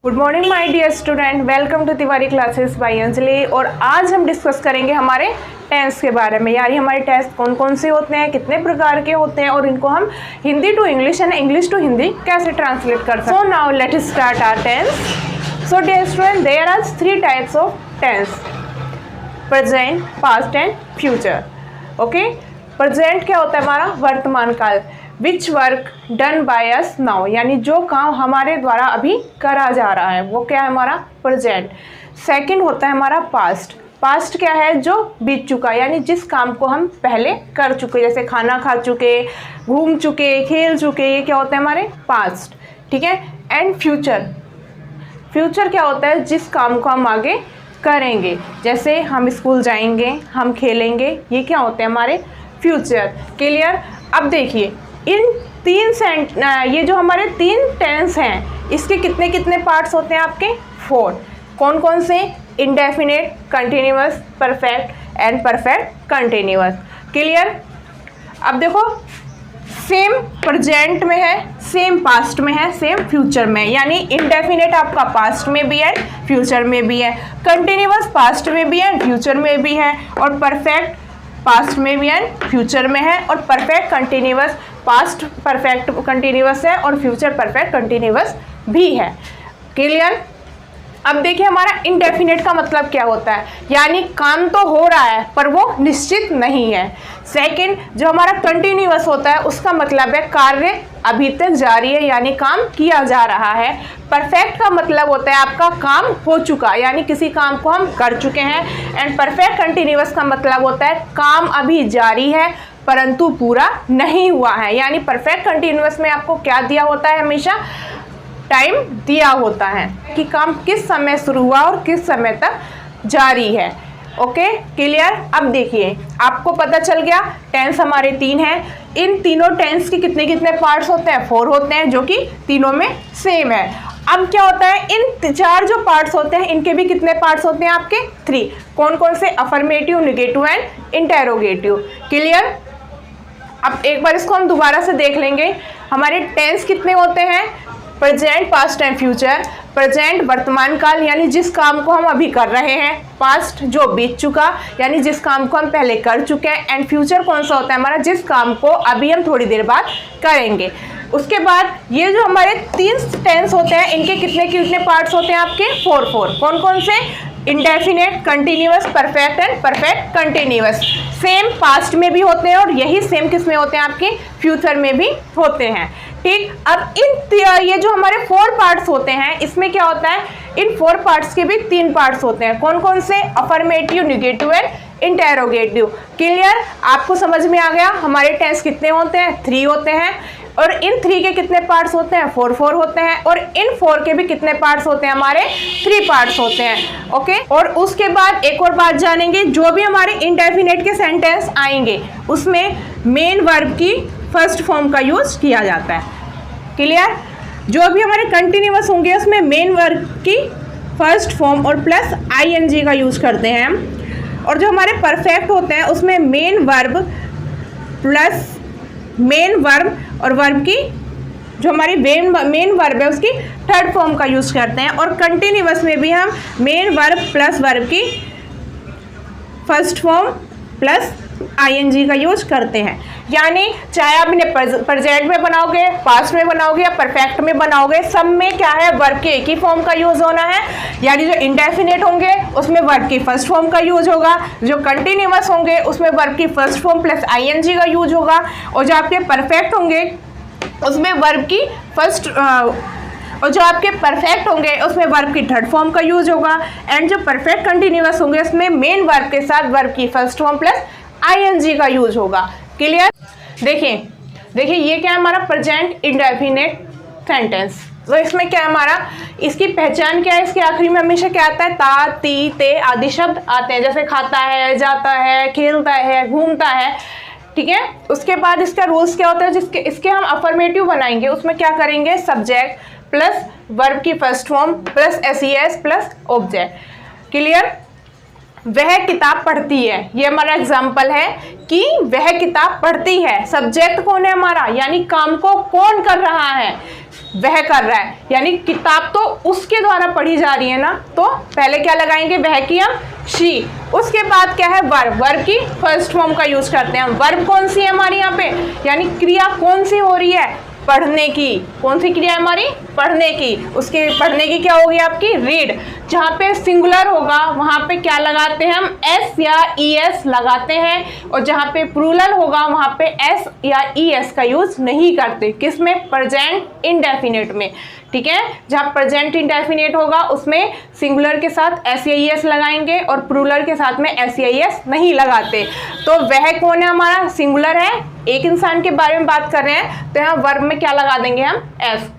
Good morning my dear student, welcome to Tiwari classes by Anjali. और आज हम डिस्कस करेंगे हमारे टेंस के बारे में, यानी हमारे टेंस कौन कौन से होते हैं, कितने प्रकार के होते हैं और इनको हम Hindi to English and English to Hindi कैसे ट्रांसलेट कर सकते हैं। So now let us start our tense. So dear student, there are 3 types of tense: present, past and future. Okay, present क्या होता है? हमारा वर्तमान काल। Which work done by us now, यानी जो काम हमारे द्वारा अभी करा जा रहा है वो क्या है? हमारा प्रेजेंट। सेकंड होता है हमारा पास्ट। पास्ट क्या है? जो बीत चुका, यानी जिस काम को हम पहले कर चुके, जैसे खाना खा चुके, घूम चुके, खेल चुके, ये क्या होता है? हमारे पास्ट। ठीक है। एंड फ्यूचर, फ्यूचर क्या होता है? जिस काम को हम आगे करेंगे, जैसे हम स्कूल जाएंगे, हम खेलेंगे, ये क्या होते हैं? हमारे फ्यूचर। क्लियर? अब देखिए, ये जो हमारे 3 टेंस हैं, इसके कितने कितने पार्ट्स होते हैं आपके? 4। कौन कौन से? Indefinite, continuous, perfect and perfect continuous. Clear? अब देखो, सेम प्रेजेंट में है, सेम पास्ट में है, सेम फ्यूचर में है। यानी इंडेफिनिट आपका पास्ट में भी है, फ्यूचर में भी है, कंटिन्यूअस पास्ट में भी है, फ्यूचर में भी है, और परफेक्ट पास्ट में भी है, फ्यूचर में है, और perfect continuous past perfect continuous है और फ्यूचर परफेक्ट कंटिन्यूअस भी है। क्लियर? अब देखिए, हमारा इंडेफिनिट का मतलब क्या होता है? यानी काम तो हो रहा है पर वो निश्चित नहीं है। सेकंड, जो हमारा कंटिन्यूअस होता है, उसका मतलब है कार्य अभी तक जारी है, यानी काम किया जा रहा है। परफेक्ट का मतलब होता है आपका काम हो चुका, यानी किसी काम को हम कर चुके हैं। एंड परफेक्ट कंटिन्यूअस का मतलब होता है काम अभी जारी है परंतु पूरा नहीं हुआ है। यानी परफेक्ट कंटिन्यूअस में आपको क्या दिया होता है? हमेशा टाइम दिया होता है कि काम किस समय शुरू हुआ और किस समय तक जारी है। Okay, clear? अब देखिए, आपको पता चल गया टेंस हमारे 3 हैं। इन तीनों टेंस के कितने कितने पार्ट्स होते हैं? 4 होते हैं, जो कि तीनों में सेम है। अब क्या होता है? इन 4 जो पार्ट्स होते हैं, इनके भी कितने पार्ट्स होते हैं आपके? 3। कौन कौन से? Affirmative, negative and interrogative. Clear? अब एक बार इसको हम दोबारा से देख लेंगे। हमारे टेंस कितने होते हैं? Present, past and future. Present वर्तमान काल, यानी जिस काम को हम अभी कर रहे हैं। पास्ट जो बीत चुका, यानी जिस काम को हम पहले कर चुके हैं। एंड फ्यूचर कौन सा होता है? हमारा जिस काम को अभी हम थोड़ी देर बाद करेंगे। उसके बाद ये जो हमारे 3 टेंस होते हैं, इनके कितने कितने पार्ट्स होते हैं आपके? 4। कौन कौन से? Indefinite, continuous, perfect and perfect continuous. Same past में भी होते हैं और यही सेम किस में होते हैं? आपके फ्यूचर में भी होते हैं। ठीक। अब ये जो हमारे 4 पार्ट्स होते हैं, इसमें क्या होता है? इन 4 पार्ट्स के भी 3 पार्ट्स होते हैं। कौन कौन से? Affirmative, negative and interrogative. Clear? आपको समझ में आ गया हमारे टेंस कितने होते हैं? 3 होते हैं। और इन 3 के कितने पार्ट्स होते हैं? 4 होते हैं। और इन 4 के भी कितने पार्ट्स होते हैं? हमारे 3 पार्ट्स होते हैं। ओके। और उसके बाद एक और बात जानेंगे, जो भी हमारे इंडेफिनिट के सेंटेंस आएंगे उसमें मेन वर्ब की फर्स्ट फॉर्म का यूज किया जाता है। क्लियर? जो भी हमारे कंटिन्यूअस होंगे उसमें मेन वर्ब की फर्स्ट फॉर्म और प्लस ING का यूज करते हैं हम। और जो हमारे परफेक्ट होते हैं उसमें main verb plus main verb और वर्ब की जो हमारी मेन वर्ब है उसकी थर्ड फॉर्म का यूज करते हैं। और कंटिन्यूअस में भी हम मेन वर्ब प्लस वर्ब की फर्स्ट फॉर्म प्लस ING का यूज करते हैं। यानी चाहे आप इन्हें प्रेजेंट में बनाओगे, पास्ट में बनाओगे या परफेक्ट में बनाओगे, सब में क्या है? वर्ब के एक ही फॉर्म का यूज होना है। यानी जो इंडेफिनिट होंगे उसमें वर्ब की फर्स्ट फॉर्म का यूज होगा, जो कंटिन्यूअस होंगे उसमें वर्ब की फर्स्ट फॉर्म प्लस ING का यूज होगा, और जो आपके परफेक्ट होंगे उसमें वर्ब की फर्स्ट और जो आपके परफेक्ट होंगे उसमें वर्ब की थर्ड फॉर्म का यूज होगा। एंड जो परफेक्ट कंटिन्यूअस होंगे उसमें मेन वर्ब के साथ वर्ब की फर्स्ट फॉर्म प्लस ING का यूज होगा। क्लियर? देखिए ये क्या है? हमारा प्रेजेंट इंडेफिनिट सेंटेंस। तो इसमें क्या है हमारा? इसकी पहचान क्या है? इसके आखिरी में हमेशा क्या आता है? ता, ती, ते आदि शब्द आते हैं, जैसे खाता है, जाता है, खेलता है, घूमता है। ठीक है। उसके बाद इसका रूल्स क्या होता है? इसके हम अफर्मेटिव बनाएंगे, उसमें क्या करेंगे? सब्जेक्ट प्लस वर्ब की first form plus SES plus object. Clear? वह किताब पढ़ती है, ये हमारा एग्जाम्पल है कि वह किताब पढ़ती है। सब्जेक्ट कौन है हमारा? यानी काम को कौन कर रहा है? वह कर रहा है, यानी किताब तो उसके द्वारा पढ़ी जा रही है ना, तो पहले क्या लगाएंगे, वह की हम शी। उसके बाद क्या है, वर्ब, वर्ब की फर्स्ट फॉर्म का यूज करते हैं हम। वर्ब कौन सी है हमारी यहाँ पे, यानी क्रिया कौन सी हो रही है, पढ़ने की। कौन सी क्रिया है हमारी, पढ़ने की। उसके पढ़ने की क्या होगी आपकी, रीड। जहाँ पे सिंगुलर होगा वहाँ पे क्या लगाते हैं हम, एस या ई एस लगाते हैं, और जहाँ पे प्लूरल होगा वहाँ पे एस या ई एस का यूज नहीं करते। किसमें, प्रेजेंट इंडेफिनिट में, ठीक है। जहाँ प्रेजेंट इंडेफिनिट होगा उसमें सिंगुलर के साथ एस या ई एस लगाएंगे और प्लूरल के साथ में एस या ई एस नहीं लगाते। तो वह कौन है हमारा, सिंगुलर है, एक इंसान के बारे में बात कर रहे हैं, तो यहाँ वर्ब में क्या लगा देंगे हम, एस।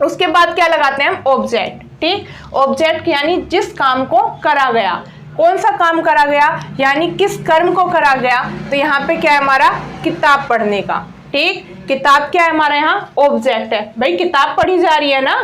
उसके बाद क्या लगाते हैं हम, ऑब्जेक्ट, ठीक। ऑब्जेक्ट यानी जिस काम को करा गया, कौन सा काम करा गया, यानी किस कर्म को करा गया। तो यहाँ पे क्या है हमारा, किताब पढ़ने का, ठीक। किताब क्या है हमारा यहाँ, ऑब्जेक्ट है। भाई किताब पढ़ी जा रही है ना,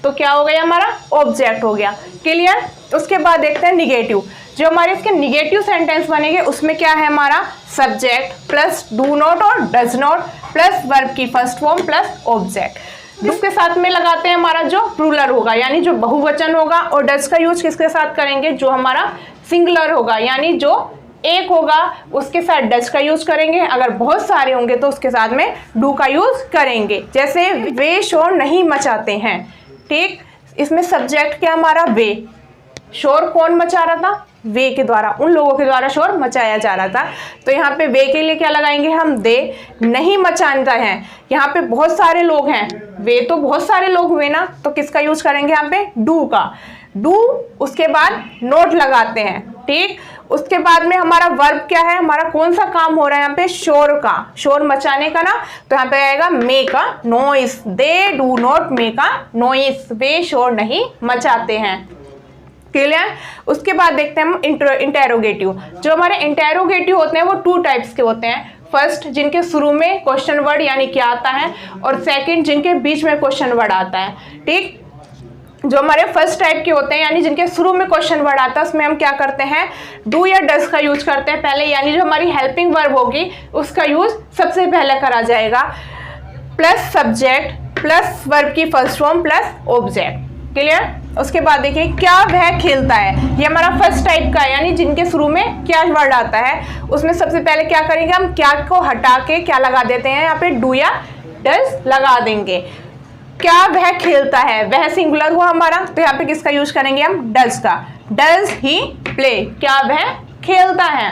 तो क्या हो गया हमारा, ऑब्जेक्ट हो गया। क्लियर। उसके बाद देखते हैं निगेटिव। जो हमारे इसके निगेटिव सेंटेंस बनेंगे उसमें क्या है हमारा, सब्जेक्ट प्लस डू नॉट और डज नॉट प्लस वर्ब की फर्स्ट फॉर्म प्लस ऑब्जेक्ट। इसके साथ में लगाते हैं हमारा जो प्लूरल होगा, यानी जो बहुवचन होगा, और डज का यूज किसके साथ करेंगे, जो हमारा सिंगुलर होगा, यानी जो एक होगा उसके साथ डज का यूज करेंगे। अगर बहुत सारे होंगे तो उसके साथ में डू का यूज करेंगे। जैसे वे शोर नहीं मचाते हैं, ठीक। इसमें सब्जेक्ट क्या हमारा, वे। शोर कौन मचा रहा था, वे के द्वारा, उन लोगों के द्वारा शोर मचाया जा रहा था। तो यहाँ पे वे के लिए क्या लगाएंगे हम, दे। नहीं मचाता है, यहाँ पे बहुत सारे लोग हैं, वे तो बहुत सारे लोग हुए ना, तो किसका यूज करेंगे यहाँ पे, डू का। डू, उसके बाद नोट लगाते हैं, ठीक। उसके बाद में हमारा वर्ब क्या है, हमारा कौन सा काम हो रहा है यहाँ पे, शोर का, शोर मचाने का ना, तो यहाँ पे आएगा make a noise. They do not make a noise, वे शोर नहीं मचाते हैं। क्लियर। उसके बाद देखते हैं हम इंटेरोगेटिव। जो हमारे इंटेरोगेटिव होते हैं वो टू टाइप्स के होते हैं। फर्स्ट, जिनके शुरू में क्वेश्चन वर्ड यानी क्या आता है, और सेकंड जिनके बीच में क्वेश्चन वर्ड आता है, ठीक। जो हमारे फर्स्ट टाइप के होते हैं, यानी जिनके शुरू में क्वेश्चन वर्ड आता है, उसमें हम क्या करते हैं, डू या डज का यूज करते हैं पहले, यानी जो हमारी हेल्पिंग वर्ब होगी उसका यूज सबसे पहले करा जाएगा, प्लस सब्जेक्ट प्लस वर्ब की first form plus object. Clear. उसके बाद देखिए, क्या वह खेलता है, ये हमारा फर्स्ट टाइप का है, यानी जिनके शुरू में क्या वर्ड आता है, उसमें सबसे पहले क्या करेंगे हम, क्या को हटा के क्या लगा देते हैं, यहाँ पे डू या डज लगा देंगे। क्या वह खेलता है, वह सिंगुलर हुआ हमारा, तो यहाँ पे किसका यूज करेंगे हम, डज का। डज ही प्ले, क्या वह खेलता है।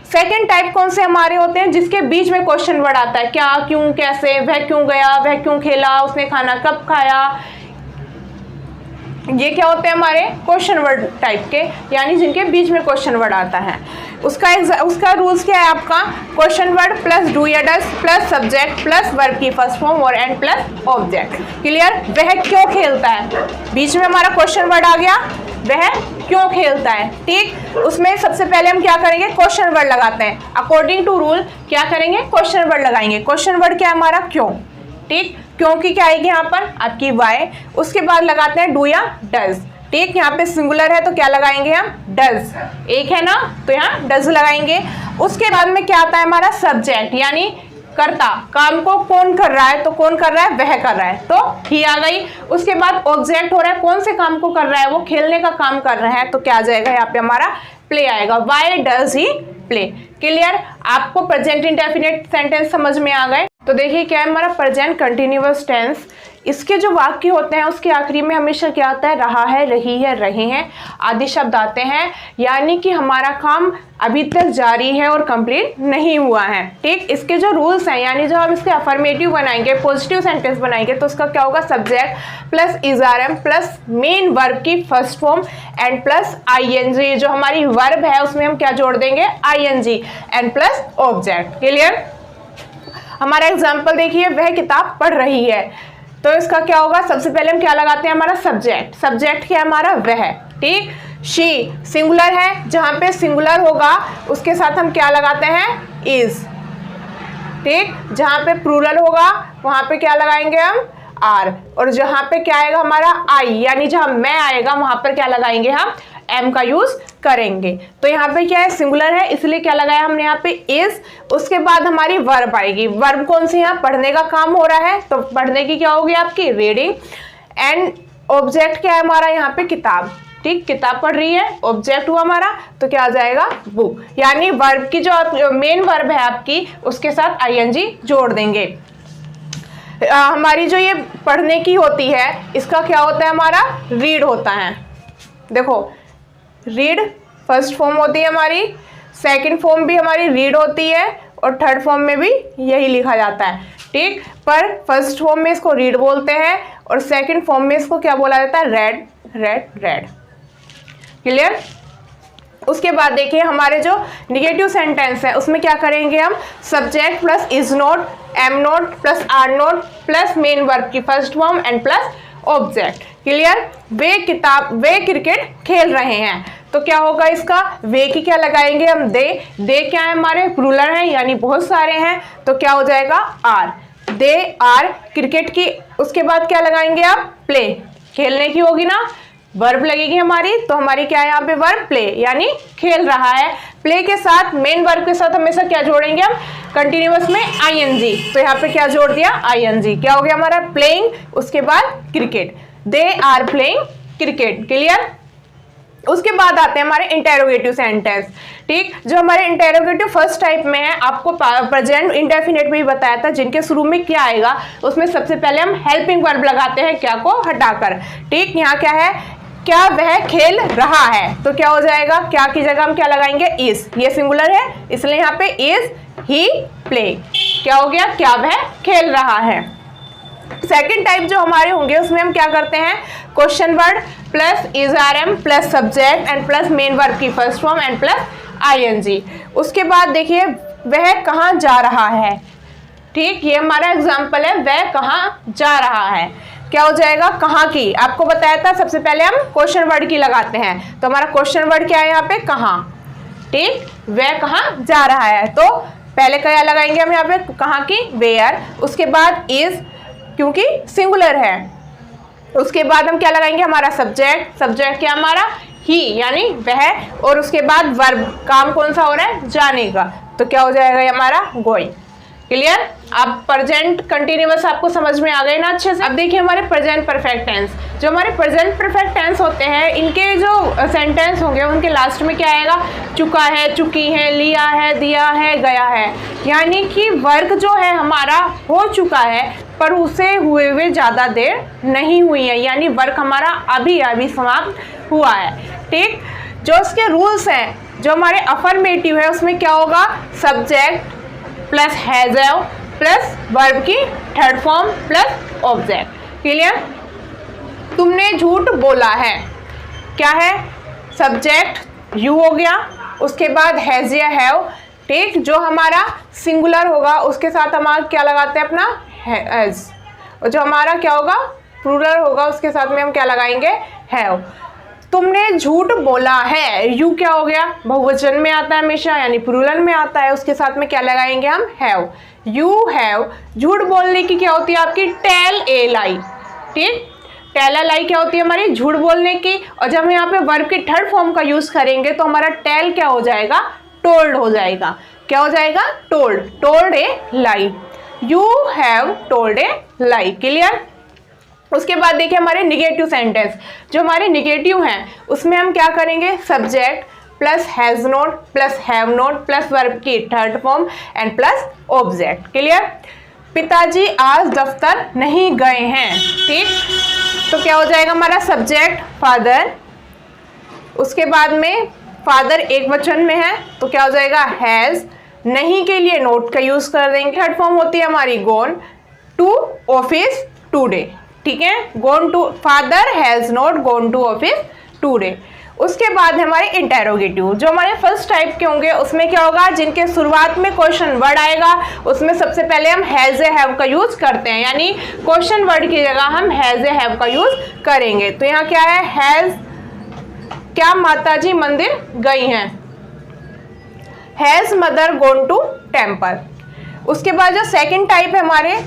सेकेंड टाइप कौन से हमारे होते हैं, जिसके बीच में क्वेश्चन वर्ड आता है, क्या, क्यों, कैसे, वह क्यों गया, वह क्यों खेला, उसने खाना कब खाया। ये क्या होते हैं हमारे क्वेश्चन वर्ड टाइप के, यानी जिनके बीच में क्वेश्चन वर्ड आता है। उसका रूल्स क्या है आपका, क्वेश्चन वर्ड प्लस डू या does plus subject plus verb की फर्स्ट फॉर्म और एंड प्लस ऑब्जेक्ट। क्लियर। वह क्यों खेलता है, बीच में हमारा क्वेश्चन वर्ड आ गया, वह क्यों खेलता है, ठीक। उसमें सबसे पहले हम क्या करेंगे, क्वेश्चन वर्ड लगाते हैं। अकॉर्डिंग टू रूल क्या करेंगे, क्वेश्चन वर्ड लगाएंगे। क्वेश्चन वर्ड क्या है हमारा, क्यों, ठीक। क्योंकि क्या आएगी यहाँ पर आपकी वाई। उसके बाद लगाते हैं डू या डज, ठीक। यहाँ पे सिंगुलर है तो क्या लगाएंगे हम, डज। एक है ना, तो यहाँ डज लगाएंगे। उसके बाद में क्या आता है हमारा, सब्जेक्ट, यानी कर्ता, काम को कौन कर रहा है, तो कौन कर रहा है, वह कर रहा है, तो ही आ गई। उसके बाद ऑब्जेक्ट हो रहा है, कौन से काम को कर रहा है, वो खेलने का काम कर रहा है, तो क्या आ जाएगा यहाँ पे हमारा, प्ले आएगा। Why does he play. Clear. आपको प्रेजेंट इंडेफिनिट सेंटेंस समझ में आ गए। तो देखिए क्या है हमारा प्रेजेंट कंटिन्यूअस टेंस। इसके जो वाक्य होते हैं उसके आखिरी में हमेशा क्या आता है, रहा है, रही है, रहे हैं आदि शब्द आते हैं, यानी कि हमारा काम अभी तक जारी है और कंप्लीट नहीं हुआ है, ठीक। इसके जो रूल्स हैं, यानी जब हम इसके अफर्मेटिव बनाएंगे, पॉजिटिव सेंटेंस बनाएंगे, तो उसका क्या होगा, subject plus is are am plus main verb की first form and plus ING. जो हमारी वर्ब है उसमें हम क्या जोड़ देंगे, ING and plus object. Clear. हमारा एग्जाम्पल देखिए, वह किताब पढ़ रही है, तो इसका क्या होगा, सबसे पहले हम क्या लगाते हैं, हमारा सब्जेक्ट। सब्जेक्ट क्या है हमारा, वह, ठीक। शी सिंगुलर है, जहां पे सिंगुलर होगा उसके साथ हम क्या लगाते हैं, इज, ठीक। जहां पे प्लूरल होगा वहां पे क्या लगाएंगे हम, आर। और जहां पे क्या आएगा हमारा, आई, यानी जहां मैं आएगा वहां पर क्या लगाएंगे हम, एम का यूज करेंगे। तो यहाँ पे क्या है, सिंगुलर है इसलिए क्या लगाया हमने यहाँ पे इज। उसके बाद हमारी वर्ब आएगी। वर्ब कौन सी, यहाँ पढ़ने का काम हो रहा है तो पढ़ने की क्या होगी आपकी, रीडिंग। एंड ऑब्जेक्ट क्या है हमारा यहाँ पे, किताब। ठीक, किताब पढ़ रही है, ऑब्जेक्ट हुआ हमारा तो क्या आ जाएगा, बुक। यानी वर्ब की जो मेन वर्ब है आपकी उसके साथ आईएनजी जोड़ देंगे। हमारी जो ये पढ़ने की होती है इसका क्या होता है, हमारा रीड होता है। देखो रीड फर्स्ट फॉर्म होती है हमारी, सेकंड फॉर्म भी हमारी रीड होती है और थर्ड फॉर्म में भी यही लिखा जाता है। ठीक, पर फर्स्ट फॉर्म में इसको रीड बोलते हैं और सेकंड फॉर्म में इसको क्या बोला जाता है, रेड रेड रेड। क्लियर। उसके बाद देखिए हमारे जो निगेटिव सेंटेंस है उसमें क्या करेंगे हम, subject plus is not, am not plus are not plus main verb की first form and plus object. Clear. वे क्रिकेट खेल रहे हैं तो क्या होगा इसका, वे की क्या लगाएंगे हम, दे क्या है हमारे, प्लूरल है यानी बहुत सारे हैं तो क्या हो जाएगा, आर। दे आर क्रिकेट की। उसके बाद क्या लगाएंगे आप, प्ले, खेलने की होगी ना, वर्ब लगेगी हमारी तो हमारी क्या है यहाँ पे वर्ब, प्ले यानी खेल रहा है। प्ले के साथ मेन वर्ब के साथ हमेशा क्या जोड़ेंगे हम, कंटिन्यूअस में आईएनजी। तो यहाँ पे क्या जोड़ दिया, आईएनजी। क्या हो गया हमारा, प्लेइंग। उसके बाद cricket, they are playing cricket. Clear. उसके बाद आते हैं हमारे इंटेरोगेटिव सेंटेंस। ठीक, जो हमारे इंटेरोगेटिव फर्स्ट टाइप में है, आपको प्रेजेंट इंडेफिनिट में भी बताया था, जिनके शुरू में क्या आएगा उसमें सबसे पहले हम हेल्पिंग वर्ब लगाते हैं, क्या को हटाकर। ठीक, यहाँ क्या है, क्या वह खेल रहा है तो क्या हो जाएगा, क्या की जगह हम क्या लगाएंगे, इज। ये सिंगुलर है इसलिए यहाँ पे इज ही प्ले। क्या हो गया, क्या वह खेल रहा है। सेकंड टाइप जो हमारे होंगे उसमें हम क्या करते हैं, question word plus is are am plus subject and plus main verb की first form and plus ING. उसके बाद देखिए वह कहाँ जा रहा है। ठीक, ये हमारा एग्जाम्पल है, वह कहाँ जा रहा है। क्या हो जाएगा, कहाँ की। आपको बताया था सबसे पहले हम क्वेश्चन वर्ड की लगाते हैं तो हमारा क्वेश्चन वर्ड क्या है यहाँ पे, कहाँ। ठीक, वह कहाँ जा रहा है तो पहले क्या लगाएंगे हम यहाँ पे, कहाँ की, वेयर। उसके बाद इज क्योंकि सिंगुलर है। उसके बाद हम क्या लगाएंगे, हमारा सब्जेक्ट। सब्जेक्ट क्या हमारा, ही यानी वह। और उसके बाद वर्ब, काम कौन सा हो रहा है, जाने का तो क्या हो जाएगा हमारा, गोइंग। क्लियर। अब प्रेजेंट कंटिन्यूअस आपको समझ में आ गए ना अच्छे से। अब देखिए हमारे प्रेजेंट परफेक्ट टेंस। जो हमारे प्रेजेंट परफेक्ट टेंस होते हैं इनके जो सेंटेंस होंगे उनके लास्ट में क्या आएगा, चुका है, चुकी है, लिया है, दिया है, गया है। यानी कि वर्क जो है हमारा हो चुका है पर उसे हुए हुए ज़्यादा देर नहीं हुई है, यानी वर्क हमारा अभी अभी समाप्त हुआ है। ठीक, जो उसके रूल्स हैं, जो हमारे अफर्मेटिव है उसमें क्या होगा, subject plus has have plus verb की third form plus object. Clear. तुमने झूठ बोला है, क्या है, सब्जेक्ट यू हो गया। उसके बाद हैज या हैव। ठीक, जो हमारा सिंगुलर होगा उसके साथ हम क्या लगाते हैं, अपना हैज। और जो हमारा क्या होगा, प्लूरल होगा उसके साथ में हम क्या लगाएंगे, हैव। तुमने झूठ बोला है, यू क्या हो गया, बहुवचन में आता है हमेशा यानी प्लूरल में आता है, उसके साथ में क्या लगाएंगे हम, हैव। You have. झूठ बोलने की क्या होती है आपकी, टेल ए लाई। ठीक, टेल ए लाई क्या होती है हमारी, झूठ बोलने की। और जब हम यहाँ पे वर्ब की थर्ड फॉर्म का यूज करेंगे तो हमारा टेल क्या हो जाएगा, टोल्ड हो जाएगा। क्या हो जाएगा, told. Told A lie, you have told A lie. Clear. उसके बाद देखिए हमारे निगेटिव सेंटेंस। जो हमारे निगेटिव हैं उसमें हम क्या करेंगे, subject plus has not plus have not plus verb की third form and plus object. Clear. पिताजी आज दफ्तर नहीं गए हैं। ठीक, तो क्या हो जाएगा हमारा सब्जेक्ट फादर। उसके बाद में फादर एक वचन में है तो क्या हो जाएगा, हैज। नहीं के लिए नोट का यूज कर देंगे। थर्ड फॉर्म होती है हमारी गोन टू ऑफिस टूडे। ठीक है, gone to, father has not gone to office today. उसके बाद हमारे इंटेरोगेटिव। जो हमारे फर्स्ट टाइप के होंगे उसमें क्या होगा, जिनके शुरुआत में क्वेश्चन वर्ड आएगा उसमें सबसे पहले हम हैज ए हैव का यूज करते हैं, यानी क्वेश्चन वर्ड की जगह हम हैज ए हैव का यूज करेंगे। तो यहाँ क्या है, हैज, क्या माताजी मंदिर गई हैं, has mother gone to temple. उसके बाद जो सेकंड टाइप है हमारे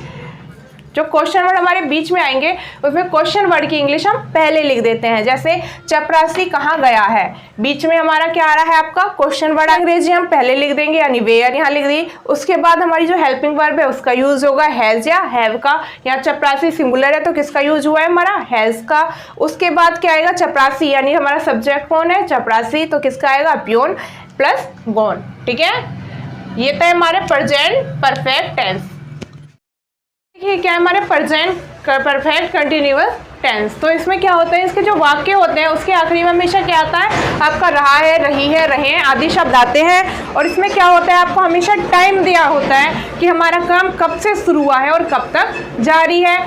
जो क्वेश्चन वर्ड हमारे बीच में आएंगे उसमें क्वेश्चन वर्ड की इंग्लिश हम पहले लिख देते हैं। जैसे चपरासी कहाँ गया है, बीच में हमारा क्या आ रहा है आपका क्वेश्चन वर्ड, अंग्रेजी हम पहले लिख देंगे यानी वेयर यहाँ लिख दी। उसके बाद हमारी जो हेल्पिंग वर्ब है उसका यूज होगा हैज या हैव का। यहाँ चपरासी सिंगुलर है तो किसका यूज हुआ है हमारा हैज का। उसके बाद क्या आएगा चपरासी यानी हमारा सब्जेक्ट कौन है चपरासी, तो किसका आएगा प्योन प्लस गॉन। ठीक है, ये तो हमारे प्रेजेंट परफेक्ट टेंस। देखिए क्या है हमारे प्रेजेंट परफेक्ट कंटिन्यूअस टेंस। तो इसमें क्या होता है, इसके जो वाक्य होते हैं उसके आखिरी में हमेशा क्या आता है आपका रहा है, रही है, रहे हैं आदि शब्द आते हैं। और इसमें क्या होता है आपको हमेशा टाइम दिया होता है कि हमारा काम कब से शुरू हुआ है और कब तक जारी है।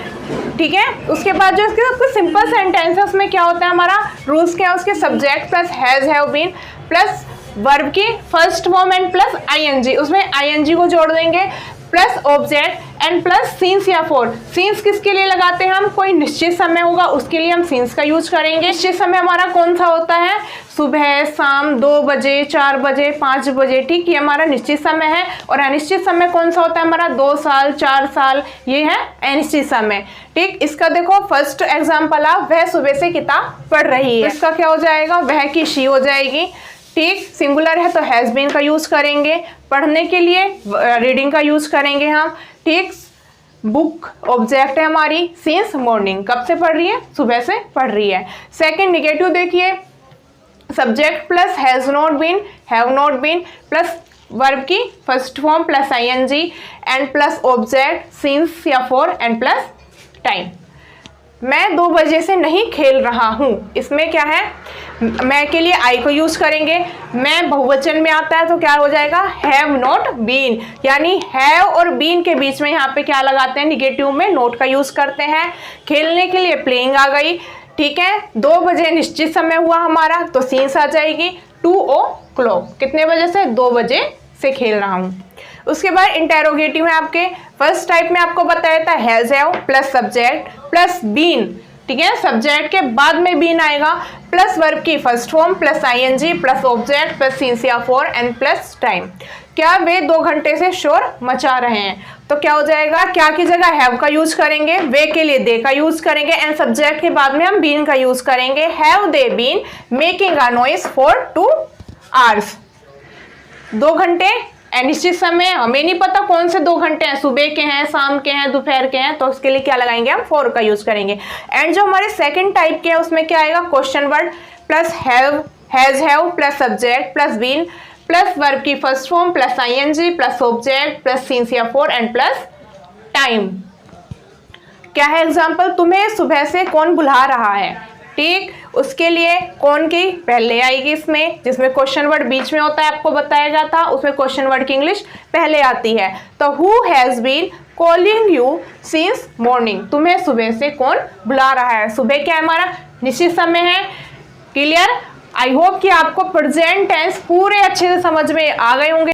ठीक है, उसके बाद जो इसके सबसे सिंपल सेंटेंस है उसमें क्या होता है हमारा रूल्स क्या है, उसके subject plus has have been plus verb की first form and plus ING, उसमें आईएनजी को जोड़ देंगे plus object and plus since या फॉर। सीन्स किसके लिए लगाते हैं हम, कोई निश्चित समय होगा उसके लिए हम सीन्स का यूज करेंगे। निश्चित समय हमारा कौन सा होता है, सुबह, शाम, 2 बजे, 4 बजे, 5 बजे। ठीक, ये हमारा निश्चित समय है। और अनिश्चित समय कौन सा होता है हमारा 2 साल, 4 साल, ये है अनिश्चित समय। ठीक, इसका देखो फर्स्ट एग्जाम्पल आप, वह सुबह से किताब पढ़ रही है, इसका क्या हो जाएगा वह की शी हो जाएगी। ठीक, सिंगुलर है तो हैज बीन का यूज करेंगे, पढ़ने के लिए रीडिंग का यूज करेंगे हम। ठीक, बुक ऑब्जेक्ट है हमारी, सिंस मॉर्निंग कब से पढ़ रही है सुबह से पढ़ रही है। सेकंड निगेटिव देखिए subject plus has not been, have not been plus verb की first form plus ING and plus object since या फॉर एंड प्लस टाइम। मैं 2 बजे से नहीं खेल रहा हूँ, इसमें क्या है मैं के लिए आई को यूज करेंगे। मैं बहुवचन में आता है तो क्या हो जाएगा हैव नॉट बीन, यानी हैव और बीन के बीच में यहाँ पे क्या लगाते हैं निगेटिव में नोट का यूज करते हैं। खेलने के लिए प्लेइंग आ गई। ठीक है, 2 बजे निश्चित समय हुआ हमारा तो सीन्स आ जाएगी 2 o'clock, कितने बजे से 2 बजे से खेल रहा हूँ। उसके बाद इंटेरोगेटिव है आपके, फर्स्ट टाइप में आपको बताया था has have plus subject plus been. ठीक है, सब्जेक्ट के बाद में बीन आएगा प्लस वर्ब की first form plus ING plus object plus since या फॉर एंड प्लस टाइम। क्या वे 2 घंटे से शोर मचा रहे हैं, तो क्या हो जाएगा क्या की जगह हैव का यूज करेंगे, वे के लिए दे का यूज करेंगे एंड सब्जेक्ट के बाद में हम बीन का यूज करेंगे। Have they been making a noise for 2 hours, 2 घंटे अनिश्चित समय, हमें नहीं पता कौन से 2 घंटे हैं, सुबह के हैं, शाम के हैं, दोपहर के हैं, तो उसके लिए क्या लगाएंगे हम फॉर का यूज करेंगे। एंड जो हमारे सेकंड टाइप के है उसमें क्या आएगा question word plus have has have plus subject plus been plus verb की first form plus ING plus object plus since या फॉर एंड प्लस टाइम। क्या है एग्जाम्पल, तुम्हें सुबह से कौन बुला रहा है। ठीक, उसके लिए कौन की पहले आएगी इसमें, जिसमें क्वेश्चन वर्ड बीच में होता है आपको बताया गया था, उसमें क्वेश्चन वर्ड की इंग्लिश पहले आती है। तो who has been calling you since morning, तुम्हें सुबह से कौन बुला रहा है। सुबह क्या है हमारा निश्चित समय है। क्लियर, आई होप कि आपको प्रेजेंट टेंस पूरे अच्छे से समझ में आ गए होंगे।